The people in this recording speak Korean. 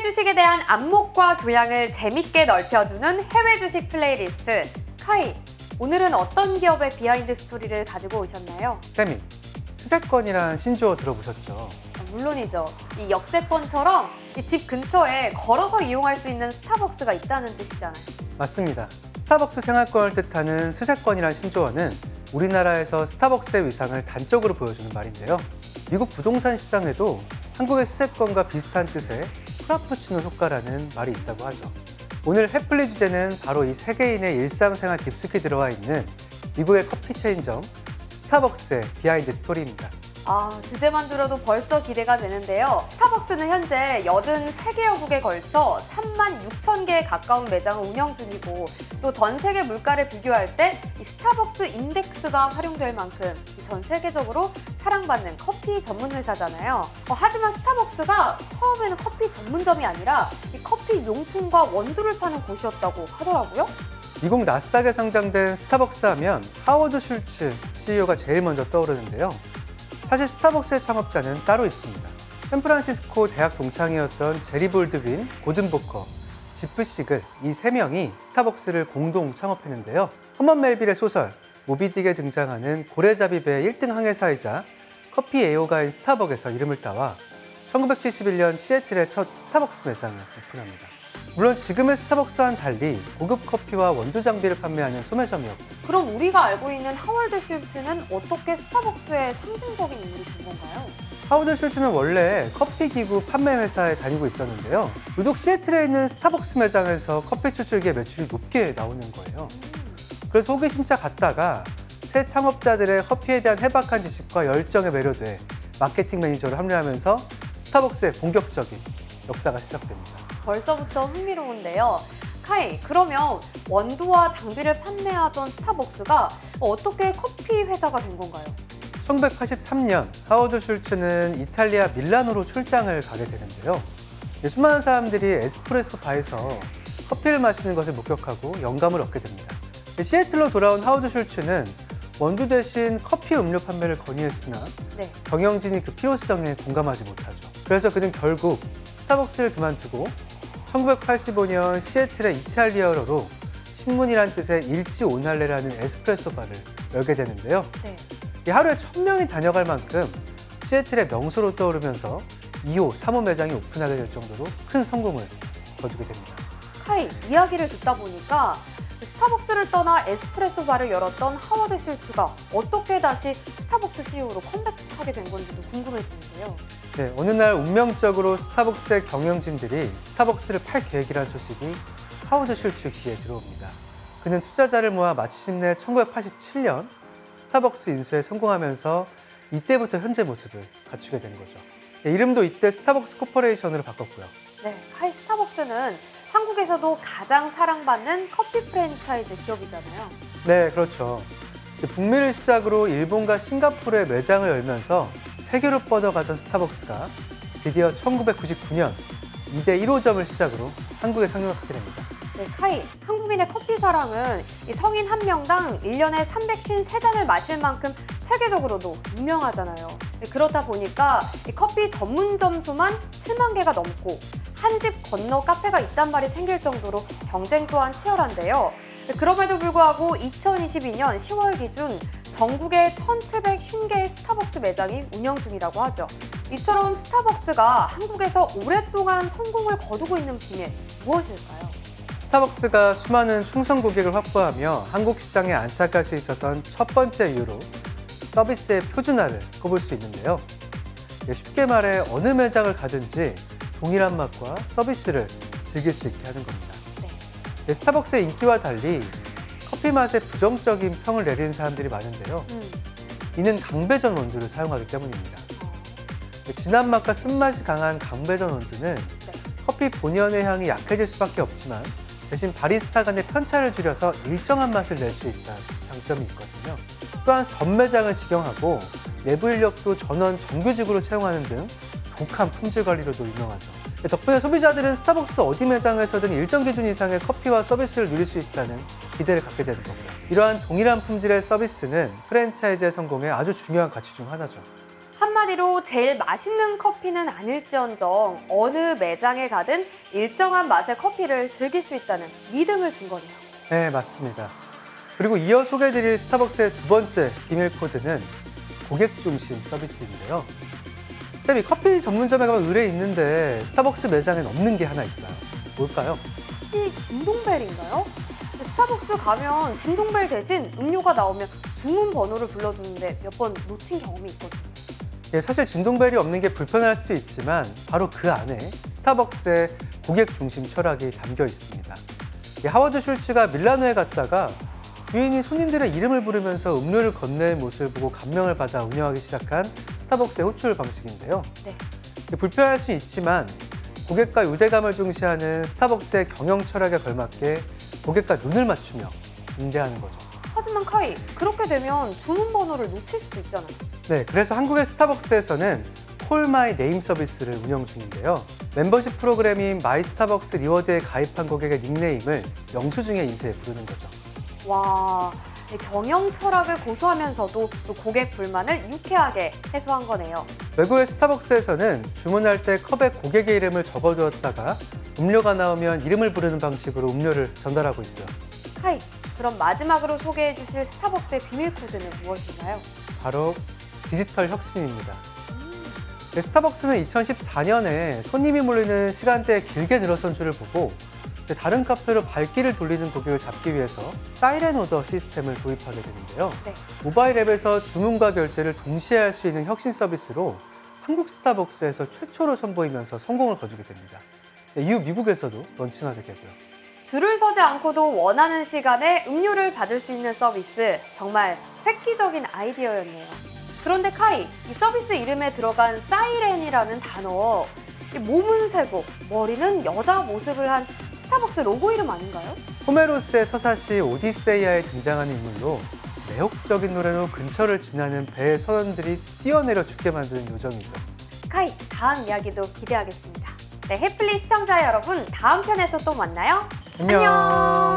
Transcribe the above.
주식에 대한 안목과 교양을 재밌게 넓혀주는 해외 주식 플레이리스트. 카이, 오늘은 어떤 기업의 비하인드 스토리를 가지고 오셨나요? 쌤이 수세권이란 신조어 들어보셨죠? 물론이죠. 이 역세권처럼 이 집 근처에 걸어서 이용할 수 있는 스타벅스가 있다는 뜻이잖아요. 맞습니다. 스타벅스 생활권을 뜻하는 수세권이란 신조어는 우리나라에서 스타벅스의 위상을 단적으로 보여주는 말인데요. 미국 부동산 시장에도 한국의 수세권과 비슷한 뜻의 프라푸치노 효과라는 말이 있다고 하죠. 오늘 해플리 주제는 바로 이 세계인의 일상생활 깊숙이 들어와 있는 미국의 커피 체인점 스타벅스의 비하인드 스토리입니다. 주제만 들어도 벌써 기대가 되는데요. 스타벅스는 현재 83개여 국에 걸쳐 36,000개에 가까운 매장을 운영 중이고, 또 전 세계 물가를 비교할 때 이 스타벅스 인덱스가 활용될 만큼 전 세계적으로 사랑받는 커피 전문 회사잖아요. 하지만 스타벅스가 처음에는 커피 전문점이 아니라 이 커피 용품과 원두를 파는 곳이었다고 하더라고요. 미국 나스닥에 상장된 스타벅스 하면 하워드 슐츠 CEO가 제일 먼저 떠오르는데요. 사실 스타벅스의 창업자는 따로 있습니다. 샌프란시스코 대학 동창이었던 제리 볼드윈, 고든 보커, 지프 시글, 이 세 명이 스타벅스를 공동 창업했는데요. 허먼 멜빌의 소설 모비딕에 등장하는 고래잡이 배의 1등 항해사이자 커피 애호가인 스타벅에서 이름을 따와 1971년 시애틀의 첫 스타벅스 매장을 오픈합니다. 물론 지금의 스타벅스와는 달리 고급 커피와 원두 장비를 판매하는 소매점이었고, 그럼 우리가 알고 있는 하워드 슐츠는 어떻게 스타벅스의 상징적인 인물이 된 건가요? 하워드 슐츠는 원래 커피 기구 판매 회사에 다니고 있었는데요. 유독 시애틀에 있는 스타벅스 매장에서 커피 추출기의 매출이 높게 나오는 거예요. 그래서 호기심차 갔다가 새 창업자들의 커피에 대한 해박한 지식과 열정에 매료돼 마케팅 매니저로 합류하면서 스타벅스의 본격적인 역사가 시작됩니다. 벌써부터 흥미로운데요. 카이, 그러면 원두와 장비를 판매하던 스타벅스가 어떻게 커피 회사가 된 건가요? 1983년 하워드 슐츠는 이탈리아 밀라노로 출장을 가게 되는데요. 수많은 사람들이 에스프레소 바에서 커피를 마시는 것을 목격하고 영감을 얻게 됩니다. 시애틀로 돌아온 하워드 슐츠는 원두 대신 커피 음료 판매를 건의했으나 경영진이 그 필요성에 공감하지 못하죠. 그래서 그는 결국 스타벅스를 그만두고 1985년 시애틀의 이탈리아어로 신문이란 뜻의 일지오날레라는 에스프레소 바를 열게 되는데요. 하루에 1000명이 다녀갈 만큼 시애틀의 명소로 떠오르면서 2호, 3호 매장이 오픈하게 될 정도로 큰 성공을 거두게 됩니다. 카이, 이야기를 듣다 보니까 스타벅스를 떠나 에스프레소 바를 열었던 하워드 슐츠가 어떻게 다시 스타벅스 CEO로 컴백하게 된 건지도 궁금해지는데요. 어느 날 운명적으로 스타벅스의 경영진들이 스타벅스를 팔 계획이라는 소식이 하워드 슐츠 귀에 들어옵니다. 그는 투자자를 모아 마침내 1987년 스타벅스 인수에 성공하면서 이때부터 현재 모습을 갖추게 된 거죠. 이름도 이때 스타벅스 코퍼레이션으로 바꿨고요. 카이, 스타벅스는 한국에서도 가장 사랑받는 커피 프랜차이즈 기업이잖아요. 네, 그렇죠. 북미를 시작으로 일본과 싱가포르에 매장을 열면서 세계로 뻗어가던 스타벅스가 드디어 1999년 2대 1호점을 시작으로 한국에 상륙하게 됩니다. 카이, 한국인의 커피 사랑은 성인 한 명당 1년에 353잔을 마실 만큼 세계적으로도 유명하잖아요. 그렇다 보니까 커피 전문점 수만 7만 개가 넘고 한 집 건너 카페가 있단 말이 생길 정도로 경쟁 또한 치열한데요. 그럼에도 불구하고 2022년 10월 기준 전국에 1,750개의 스타벅스 매장이 운영 중이라고 하죠. 이처럼 스타벅스가 한국에서 오랫동안 성공을 거두고 있는 비밀, 무엇일까요? 스타벅스가 수많은 충성 고객을 확보하며 한국 시장에 안착할 수 있었던 첫 번째 이유로 서비스의 표준화를 꼽을 수 있는데요. 쉽게 말해 어느 매장을 가든지 동일한 맛과 서비스를 즐길 수 있게 하는 겁니다. 스타벅스의 인기와 달리 커피 맛에 부정적인 평을 내리는 사람들이 많은데요. 이는 강배전 원두를 사용하기 때문입니다. 진한 맛과 쓴맛이 강한 강배전 원두는 커피 본연의 향이 약해질 수밖에 없지만 대신 바리스타 간의 편차를 줄여서 일정한 맛을 낼 수 있다는 장점이 있거든요. 또한 전매장을 직영하고 내부 인력도 전원 정규직으로 채용하는 등 독한 품질 관리로도 유명하죠. 덕분에 소비자들은 스타벅스 어디 매장에서든 일정 기준 이상의 커피와 서비스를 누릴 수 있다는 기대를 갖게 되는 겁니다. 이러한 동일한 품질의 서비스는 프랜차이즈의 성공에 아주 중요한 가치 중 하나죠. 한마디로 한마디로 제일 맛있는 커피는 아닐지언정 어느 매장에 가든 일정한 맛의 커피를 즐길 수 있다는 믿음을 준 거네요. 네, 맞습니다. 그리고 이어 소개해드릴 스타벅스의 두 번째 비밀 코드는 고객 중심 서비스인데요. 쌤, 이 커피 전문점에 가면 의뢰 있는데 스타벅스 매장엔 없는 게 하나 있어요. 뭘까요? 혹시 진동벨인가요? 스타벅스 가면 진동벨 대신 음료가 나오면 주문 번호를 불러주는데 몇 번 놓친 경험이 있거든요. 예, 사실 진동벨이 없는 게 불편할 수도 있지만 바로 그 안에 스타벅스의 고객 중심 철학이 담겨 있습니다. 하워드 슐츠가 밀라노에 갔다가 유인이 손님들의 이름을 부르면서 음료를 건네는 모습을 보고 감명을 받아 운영하기 시작한 스타벅스의 호출 방식인데요. 네. 불편할 수 있지만 고객과 유대감을 중시하는 스타벅스의 경영 철학에 걸맞게 고객과 눈을 맞추며 응대하는 거죠. 하지만 카이, 그렇게 되면 주문 번호를 놓칠 수도 있잖아요. 네, 그래서 한국의 스타벅스에서는 콜 마이 네임 서비스를 운영 중인데요. 멤버십 프로그램인 마이 스타벅스 리워드에 가입한 고객의 닉네임을 영수증에 인쇄해 부르는 거죠. 와, 경영 철학을 고수하면서도 또 고객 불만을 유쾌하게 해소한 거네요. 외국의 스타벅스에서는 주문할 때 컵에 고객의 이름을 적어두었다가 음료가 나오면 이름을 부르는 방식으로 음료를 전달하고 있고요. 카이, 그럼 마지막으로 소개해 주실 스타벅스의 비밀 코드는 무엇인가요? 바로 디지털 혁신입니다. 스타벅스는 2014년에 손님이 몰리는 시간대에 길게 늘어선 줄을 보고 다른 카페로 발길을 돌리는 고객을 잡기 위해서 사이렌 오더 시스템을 도입하게 되는데요. 네. 모바일 앱에서 주문과 결제를 동시에 할 수 있는 혁신 서비스로 한국 스타벅스에서 최초로 선보이면서 성공을 거두게 됩니다. 이후 미국에서도 런칭하게 되고요. 줄을 서지 않고도 원하는 시간에 음료를 받을 수 있는 서비스, 정말 획기적인 아이디어였네요. 그런데 카이, 이 서비스 이름에 들어간 사이렌이라는 단어, 몸은 새고 머리는 여자 모습을 한 스타벅스 로고 이름 아닌가요? 호메로스의 서사시 오디세이아에 등장하는 인물로 매혹적인 노래로 근처를 지나는 배의 선원들이 뛰어내려 죽게 만드는 요정이죠. 카이, 다음 이야기도 기대하겠습니다. 네, 해플리 시청자 여러분, 다음 편에서 또 만나요. 안녕.